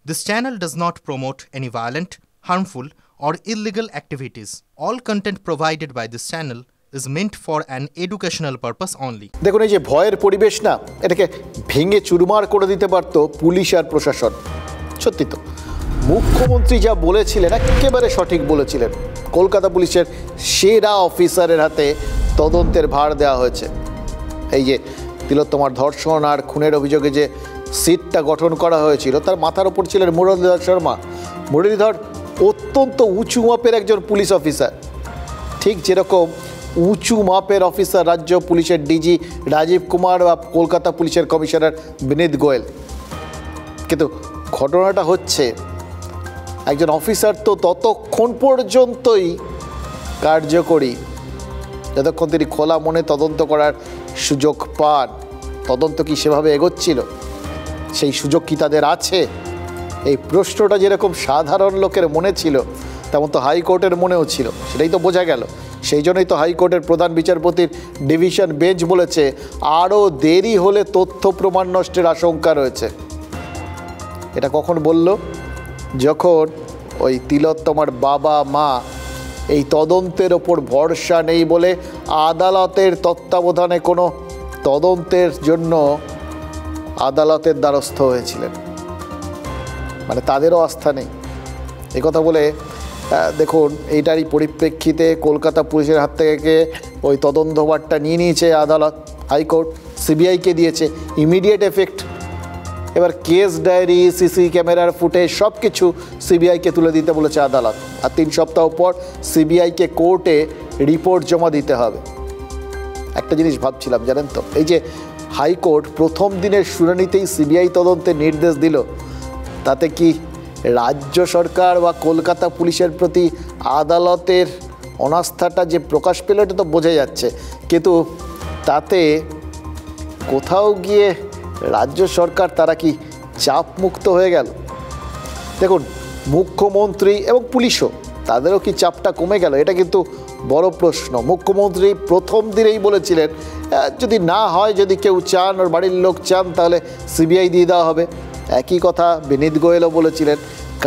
This channel does not promote any violent, harmful, or illegal activities. All content provided by this channel is meant for an educational purpose only. দেখুন এই যে ভয়ের পরিবেশ না, এটাকে ভেঙে চুরমার করে দিতে পারতো পুলিশ আর প্রশাসন। সত্যি তো মুখ্যমন্ত্রী যা বলেছিলেন একেবারে সঠিক বলেছিলেন। কলকাতা পুলিশের সেরা অফিসারের হাতে তদন্তের ভার দেওয়া হয়েছে। এই যে তিলোত্তমার ধর্ষণ আর খুনের অভিযোগে যে সিটটা গঠন করা হয়েছিল তার মাথার ওপর ছিলেন মুরলীধর শর্মা। মুরলীধর অত্যন্ত উঁচু মাপের একজন পুলিশ অফিসার, ঠিক যেরকম উঁচু মাপের অফিসার রাজ্য পুলিশের ডিজি রাজীব কুমার বা কলকাতা পুলিশের কমিশনার বিনীত গোয়েল। কিন্তু ঘটনাটা হচ্ছে একজন অফিসার তো ততক্ষণ পর্যন্তই কার্যকরী যতক্ষণ তিনি খোলা মনে তদন্ত করার সুযোগ পান। তদন্ত কি সেভাবে এগোচ্ছিল? সেই সুযোগ কি তাদের আছে? এই প্রশ্নটা যেরকম সাধারণ লোকের মনে ছিল তেমন তো হাইকোর্টের মনেও ছিল, সেটাই তো বোঝা গেল। সেই জন্যই তো হাইকোর্টের প্রধান বিচারপতির ডিভিশন বেঞ্চ বলেছে আরও দেরি হলে তথ্য প্রমাণ নষ্টের আশঙ্কা রয়েছে। এটা কখন বলল? যখন ওই তিলোত্তমার বাবা মা এই তদন্তের ওপর ভরসা নেই বলে আদালতের তত্ত্বাবধানে কোনো তদন্তের জন্য আদালতের দ্বারস্থ হয়েছিলেন। মানে তাদেরও আস্থা নেই একথা বলে। দেখুন এইটারই পরিপ্রেক্ষিতে কলকাতা পুলিশের হাত থেকে ওই তদন্তভারটা নিয়ে নিয়েছে আদালত। হাইকোর্ট সিবিআইকে দিয়েছে ইমিডিয়েট এফেক্ট। এবার কেস ডায়েরি, সিসি ক্যামেরার ফুটেজ সব কিছু সিবিআইকে তুলে দিতে বলেছে আদালত। আর 3 সপ্তাহ পর সিবিআইকে কোর্টে রিপোর্ট জমা দিতে হবে। একটা জিনিস ভাবছিলাম জানেন তো, এই যে হাইকোর্ট প্রথম দিনের শুনানিতেই সিবিআই তদন্তের নির্দেশ দিল, তাতে কি রাজ্য সরকার বা কলকাতা পুলিশের প্রতি আদালতের অনাস্থাটা যে প্রকাশ পেল এটা তো বোঝা যাচ্ছে। কিন্তু তাতে কোথাও গিয়ে রাজ্য সরকার তারা কি চাপ মুক্ত হয়ে গেল? দেখুন মুখ্যমন্ত্রী এবং পুলিশও তাদেরও কি চাপটা কমে গেল? এটা কিন্তু বড় প্রশ্ন। মুখ্যমন্ত্রী প্রথম দিনেই বলেছিলেন যদি না হয়, যদি কেউ চান ওর বাড়ির লোক চান তাহলে সিবিআই দিয়ে দেওয়া হবে। একই কথা বিনীত গোয়েলও বলেছিলেন।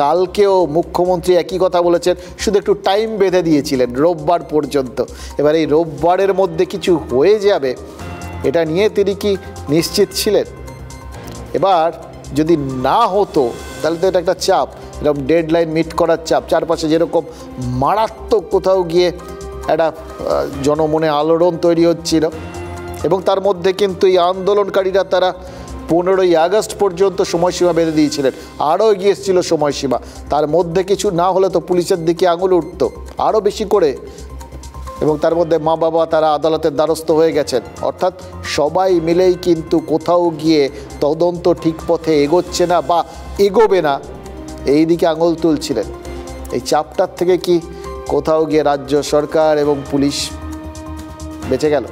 কালকেও মুখ্যমন্ত্রী একই কথা বলেছেন, শুধু একটু টাইম বেঁধে দিয়েছিলেন রোববার পর্যন্ত। এবার এই রোববারের মধ্যে কিছু হয়ে যাবে এটা নিয়ে তিনি কি নিশ্চিত ছিলেন? এবার যদি না হতো তাহলে তো এটা একটা চাপ, এরকম ডেডলাইন মিট করার চাপ। চারপাশে যেরকম মারাত্মক কোথাও গিয়ে একটা জনমনে আলোড়ন তৈরি হচ্ছিল, এবং তার মধ্যে কিন্তু এই আন্দোলনকারীরা তারা 15ই আগস্ট পর্যন্ত সময়সীমা বেঁধে দিয়েছিলেন, আরও এগিয়ে এসেছিল সময়সীমা। তার মধ্যে কিছু না হলে তো পুলিশের দিকে আঙুল উঠত আরও বেশি করে। এবং তার মধ্যে মা বাবা তারা আদালতের দ্বারস্থ হয়ে গেছেন। অর্থাৎ সবাই মিলেই কিন্তু কোথাও গিয়ে তদন্ত ঠিক পথে এগোচ্ছে না বা এগোবে না এই দিকে আঙুল তুলছিলেন। এই চাপটার থেকে কি কোথাও গিয়ে রাজ্য সরকার এবং পুলিশ বেঁচে গেল,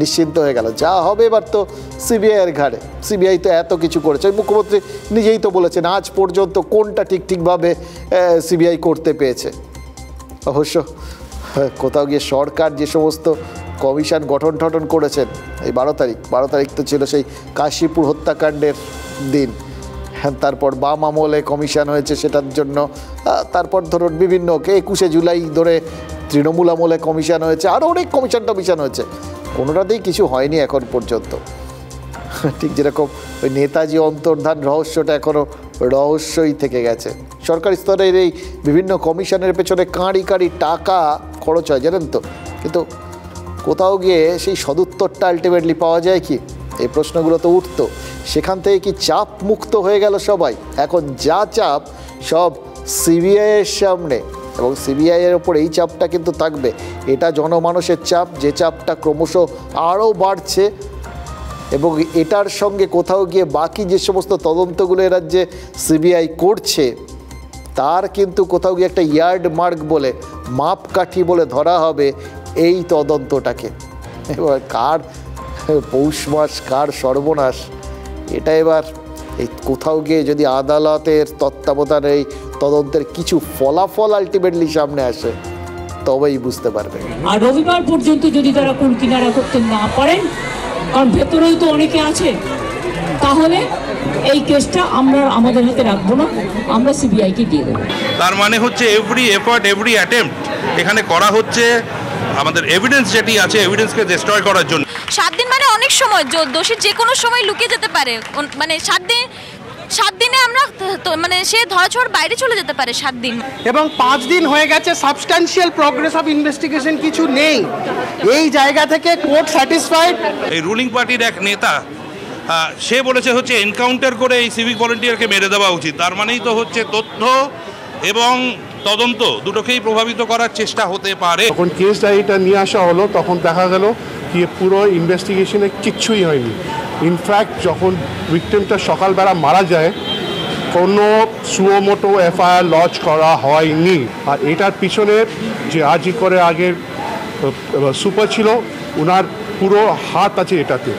নিশ্চিন্ত হয়ে গেল? যা হবে এবার তো সিবিআইয়ের ঘাড়ে। সিবিআই তো এত কিছু করেছে, মুখ্যমন্ত্রী নিজেই তো বলেছেন আজ পর্যন্ত কোনটা ঠিকভাবে সিবিআই করতে পেয়েছে। অবশ্য কোথাও গিয়ে সরকার যে সমস্ত কমিশন গঠন করেছেন, এই 12 তারিখ তো ছিল সেই কাশীপুর হত্যাকাণ্ডের দিন। তারপর বাম আমলে কমিশন হয়েছে সেটার জন্য, তারপর ধরুন বিভিন্ন 21শে জুলাই ধরে তৃণমূল আমলে কমিশন হয়েছে, আরও অনেক কমিশন হয়েছে, কোনোটাতেই কিছু হয়নি এখন পর্যন্ত। ঠিক যেরকম ওই নেতাজি অন্তর্ধান রহস্যটা এখনও রহস্যই থেকে গেছে। সরকারি স্তরের এই বিভিন্ন কমিশনের পেছনে কাঁড়ি টাকা খরচ হয় জানেন তো, কিন্তু কোথাও গিয়ে সেই সদুত্তরটা আলটিমেটলি পাওয়া যায় কি? এই প্রশ্নগুলো তো উঠতো। সেখান থেকে কি চাপ মুক্ত হয়ে গেল সবাই? এখন যা চাপ সব সিবিআইয়ের সামনে, এবং সিবিআইয়ের ওপর এই চাপটা কিন্তু থাকবে। এটা জনমানুষের চাপ, যে চাপটা ক্রমশ আরও বাড়ছে। এবং এটার সঙ্গে কোথাও গিয়ে বাকি যে সমস্ত তদন্তগুলো এ রাজ্যে সিবিআই করছে তার কিন্তু কোথাও গিয়ে একটা ইয়ার্ড মার্ক বলে, মাপকাঠি বলে ধরা হবে এই তদন্তটাকে। এবার কার পৌষ মাস কার সর্বনাশ, এটা এবার এই কোথাও গিয়ে যদি আদালতের তত্ত্বাবধানে এই তদন্তের কিছু ফলাফল আলটিমেটলি সামনে আসে তবেই বুঝতে পারবে। আর রবিবার পর্যন্ত যদি তারা কুল কিনারা করতে না পারেন, কারণ ভেতরেও তো অনেকে আছে, তাহলে এই কেসটা আমরা আমাদের হাতে রাখবো না, আমরা সিবিআইকে দিয়ে দেবো। তার মানে হচ্ছে এভরি এফার্ট, এভরি অ্যাটেম্প্ট এখানে করা হচ্ছে আমাদের এভিডেন্স যেটি আছে এভিডেন্সকে ডিস্ট্রয় করার জন্য। 7 দিন মানে অনেক সময়, দোষী যে কোনো সময় লুকিয়ে যেতে পারে, মানে 7 দিনে আমরা মানে সে ধরাছোঁয়ার বাইরে চলে যেতে পারে 7 দিন। এবং 5 দিন হয়ে গেছে, সাবস্ট্যান্সিয়াল প্রোগ্রেস অফ ইনভেস্টিগেশন কিছু নেই। এই জায়গা থেকে কোর্ট স্যাটিসফাইড। এই রুলিং পার্টির এক নেতা সে বলেছে হচ্ছে এনকাউন্টার করে এই সিভিক ভলেন্টিয়ারকে মেরে দেওয়া উচিত। তার মানেই তো হচ্ছে তথ্য এবং তদন্ত দুটোকেই প্রভাবিত করার চেষ্টা হতে পারে। যখন কেস ডায়েরিটা নিয়ে আসা হলো তখন দেখা গেল কি পুরো ইনভেস্টিগেশনে কিচ্ছুই হয়নি। ইনফ্যাক্ট যখন ভিকটিমটা সকালবেলা মারা যায় কোনো সুমোটো এফআইআর লঞ্চ করা হয়নি। আর এটার পিছনে যে আরজি করে আগের সুপার ছিল ওনার পুরো হাত আছে এটাতে।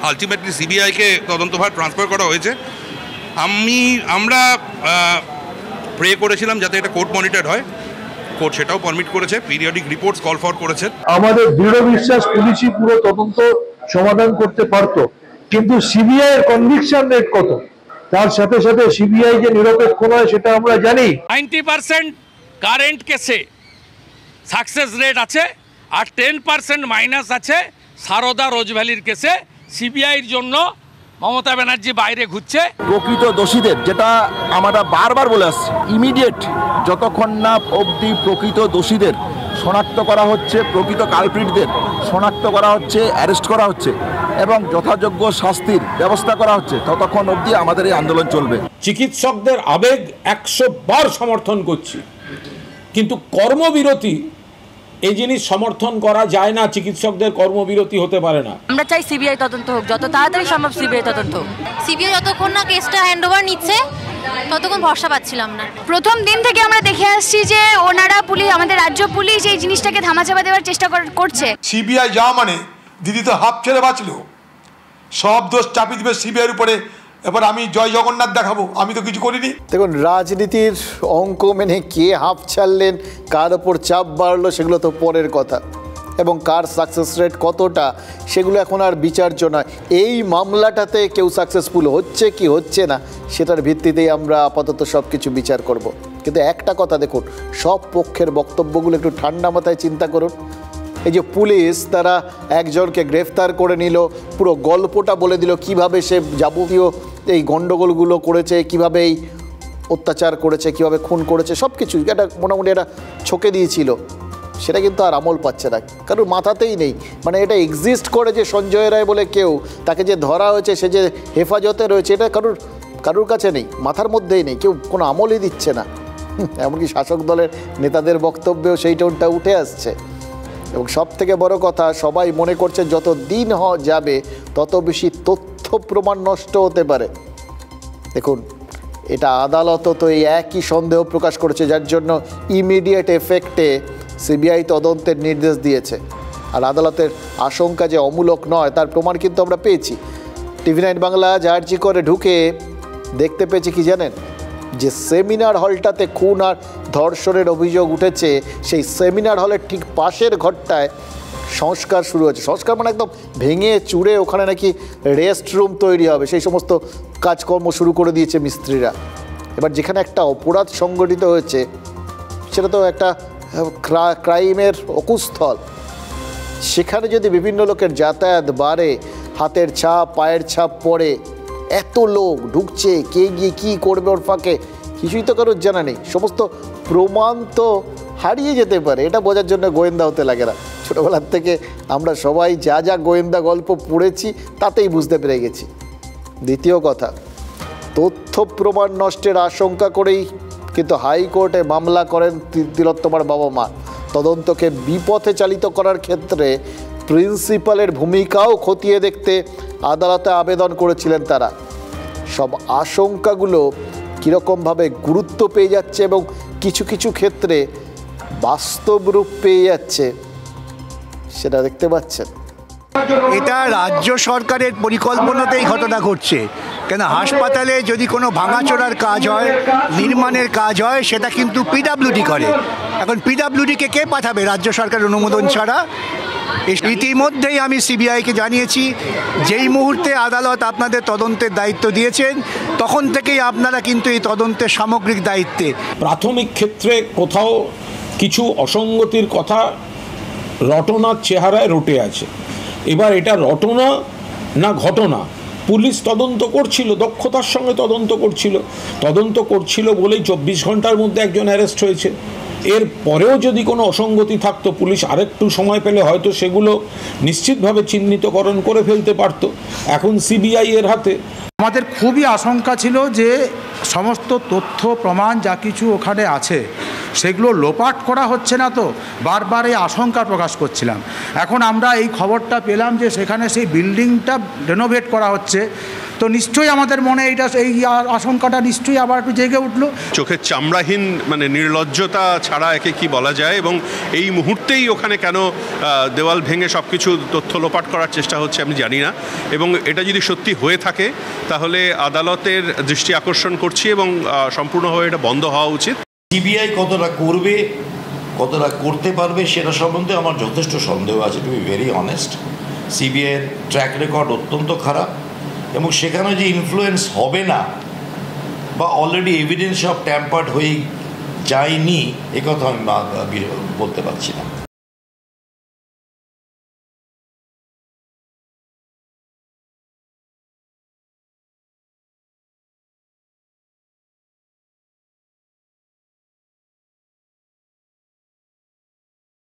আলটিমেটলি সিবিআইকে তদন্তভার ট্রান্সফার করা হয়েছে। আমরা প্রে করেছিলাম যাতে এটা কোর্ট মনিটর হয়, কোর্ট সেটাও পারমিট করেছে, পিরিয়ডিক রিপোর্টস কল ফর করেছে। আমাদের দৃঢ় বিশ্বাস পুলিশই পুরো তদন্ত সমাধান করতে পারতো, কিন্তু সিবিআই এর কনভিকশন রেট কত, তার সাথে সাথে সিবিআই যে নিরপেক্ষ নয় সেটা আমরা জানি। 90% কারেন্ট কেসে সাকসেস রেট আছে, আর 10% মাইনাস আছে সারদা রোজভ্যালির কেসে। সিবিআইয়ের জন্য মমতা ব্যানার্জি বাইরে ঘুরছে। প্রকৃত দোষীদের, যেটা আমরা বারবার বলে আসছি, ইমিডিয়েট যতক্ষণ না অবধি প্রকৃত দোষীদের শনাক্ত করা হচ্ছে, প্রকৃত কালপ্রিটদের শনাক্ত করা হচ্ছে, অ্যারেস্ট করা হচ্ছে এবং যথাযোগ্য শাস্তির ব্যবস্থা করা হচ্ছে, ততক্ষণ অবধি আমাদের এই আন্দোলন চলবে। চিকিৎসকদের আবেগ 100 বার সমর্থন করছি, কিন্তু কর্মবিরতি এই জিনিস সমর্থন করা যায় না। চিকিৎসকদের কর্মবিরতি হতে পারে না। আমরা চাই সিবিআই তদন্ত হোক, যত তাড়াতাড়ি সম্ভব সিবিআই তদন্ত হোক। সিবিআই যতক্ষণ না কেসটা হ্যান্ডওভার নিচ্ছে ততক্ষণ ভরসা পাচ্ছিলাম না। প্রথম দিন থেকে আমরা দেখে আসছি যে ওনারা পুলিশ, আমাদের রাজ্য পুলিশ এই জিনিসটাকে ধামাচাপা দেওয়ার চেষ্টা করছে। সিবিআই যাওয়া মানে দিদি তো হাফ ছেড়ে বাঁচলো, সব দোষ চাপিয়ে দিবে সিবিআইয়ের উপরে। এবার আমি জয় জগন্নাথ দেখাবো, আমি তো কিছু করিনি। দেখুন, রাজনীতির অঙ্ক মেনে কে হাফ ছাড়লেন, কার ওপর চাপ বাড়লো, সেগুলো তো পরের কথা, এবং কার সাকসেস রেট কতটা সেগুলো এখন আর বিচার্য নয়। এই মামলাটাতে কেউ সাকসেসফুল হচ্ছে কি হচ্ছে না সেটার ভিত্তিতেই আমরা আপাতত সব কিছু বিচার করব। কিন্তু একটা কথা দেখুন, সব পক্ষের বক্তব্যগুলো একটু ঠান্ডা মাথায় চিন্তা করুন। এই যে পুলিশ তারা একজনকে গ্রেফতার করে নিল, পুরো গল্পটা বলে দিল কিভাবে সে যাবতীয় এই গণ্ডগোলগুলো করেছে, কিভাবে এই অত্যাচার করেছে, কিভাবে খুন করেছে, সব কিছু এটা মোটামুটি এটা ছকে দিয়েছিল। সেটা কিন্তু আর আমল পাচ্ছে না, কারোর মাথাতেই নেই। মানে এটা এক্সিস্ট করে যে সঞ্জয় রায় বলে কেউ, তাকে যে ধরা হয়েছে, সে যে হেফাজতে রয়েছে, এটা কারোর কাছে নেই, মাথার মধ্যেই নেই, কেউ কোনো আমলই দিচ্ছে না। এমনকি শাসক দলের নেতাদের বক্তব্যেও সেই টোনটা উঠে আসছে। এবং সব থেকে বড় কথা, সবাই মনে করছে যত দিন যাবে তত বেশি তথ্য প্রমাণ নষ্ট হতে পারে। দেখুন, এটা আদালতও তো এই একই সন্দেহ প্রকাশ করেছে, যার জন্য ইমিডিয়েট এফেক্টে সিবিআই তদন্তের নির্দেশ দিয়েছে। আর আদালতের আশঙ্কা যে অমূলক নয় তার প্রমাণ কিন্তু আমরা পেয়েছি। TV9 বাংলা আরজি করে ঢুকে দেখতে পেয়েছি কি জানেন, যে সেমিনার হলটাতে খুন আর ধর্ষণের অভিযোগ উঠেছে, সেই সেমিনার হলের ঠিক পাশের ঘরটায় সংস্কার শুরু হয়েছে। সংস্কার মানে একদম ভেঙে চুড়ে ওখানে নাকি রেস্ট রুম তৈরি হবে, সেই সমস্ত কাজকর্ম শুরু করে দিয়েছে মিস্ত্রিরা। এবার যেখানে একটা অপরাধ সংগঠিত হয়েছে সেটা তো একটা ক্রাইমের অকুস্থল, সেখানে যদি বিভিন্ন লোকের যাতায়াত বাড়ে, হাতের ছাপ পায়ের ছাপ পড়ে, এত লোক ঢুকছে, কে গিয়ে কী করবে ওর ফাঁকে কিছুই তো কারোর জানা নেই। সমস্ত প্রমাণ তো হারিয়ে যেতে পারে, এটা বোঝার জন্য গোয়েন্দা হতে লাগে না। ছোটোবেলার থেকে আমরা সবাই যা যা গোয়েন্দা গল্প পড়েছি তাতেই বুঝতে পেরে গেছি। দ্বিতীয় কথা, তথ্য প্রমাণ নষ্টের আশঙ্কা করেই কিন্তু হাইকোর্টে মামলা করেন তিলোত্তমার বাবা মা। তদন্তকে বিপথে চালিত করার ক্ষেত্রে প্রিন্সিপালের ভূমিকাও খতিয়ে দেখতে আদালতে আবেদন করেছিলেন তারা। সব আশঙ্কাগুলো কীরকমভাবে গুরুত্ব পেয়ে যাচ্ছে এবং কিছু কিছু ক্ষেত্রে বাস্তব রূপ পেয়ে যাচ্ছে সেটা দেখতে পাচ্ছেন। এটা রাজ্য সরকারের পরিকল্পনাতেই ঘটনা ঘটছে। কেন, হাসপাতালে যদি কোনো ভাঙাচোরার কাজ হয়, নির্মাণের কাজ হয়, সেটা কিন্তু পিডব্লিউডি করে। এখন পিডব্লিউডিকে কে পাঠাবে রাজ্য সরকারের অনুমোদন ছাড়া? ইতিমধ্যেই আমি সিবিআইকে জানিয়েছি, যেই মুহূর্তে আদালত আপনাদের তদন্তের দায়িত্ব দিয়েছেন তখন থেকেই আপনারা কিন্তু এই তদন্তের সামগ্রিক দায়িত্বে। প্রাথমিক ক্ষেত্রে কোথাও কিছু অসঙ্গতির কথা রটনার চেহারায় রটে আছে। এবার এটা রটনা না ঘটনা, পুলিশ তদন্ত করছিল, দক্ষতার সঙ্গে তদন্ত করছিল বলেই 24 ঘন্টার মধ্যে একজন অ্যারেস্ট হয়েছে। এর পরেও যদি কোনো অসঙ্গতি থাকতো, পুলিশ আরেকটু সময় পেলে হয়তো সেগুলো নিশ্চিতভাবে চিহ্নিতকরণ করে ফেলতে পারত। এখন সিবিআই এর হাতে। আমাদের খুবই আশঙ্কা ছিল যে সমস্ত তথ্য প্রমাণ যা কিছু ওখানে আছে সেগুলো লোপাট করা হচ্ছে না, তো বারবার এই আশঙ্কা প্রকাশ করছিলাম। এখন আমরা এই খবরটা পেলাম যে সেখানে সেই বিল্ডিংটা রেনোভেট করা হচ্ছে, তো নিশ্চয়ই আমাদের মনে এই আশঙ্কাটা নিশ্চয়ই আবার একটু জেগে উঠলো। চোখের চামড়াহীন মানে নির্লজ্জতা ছাড়া একে কি বলা যায়, এবং এই মুহূর্তেই ওখানে কেন দেওয়াল ভেঙে সব কিছু তথ্য লোপাট করার চেষ্টা হচ্ছে আমি জানি না। এবং এটা যদি সত্যি হয়ে থাকে তাহলে আদালতের দৃষ্টি আকর্ষণ করছি এবং সম্পূর্ণভাবে এটা বন্ধ হওয়া উচিত। সিবিআই কতটা করবে, কতটা করতে পারবে সেটা সম্বন্ধে আমার যথেষ্ট সন্দেহ আছে, টু বি ভেরি অনেস্ট। সিবিআইয়ের ট্র্যাক রেকর্ড অত্যন্ত খারাপ, এবং সেখানে যে ইনফ্লুয়েন্স হবে না বা অলরেডি এভিডেন্স সব ট্যাম্পার্ড হয়ে যায়নি এ কথা আমি বলতে পারছি না।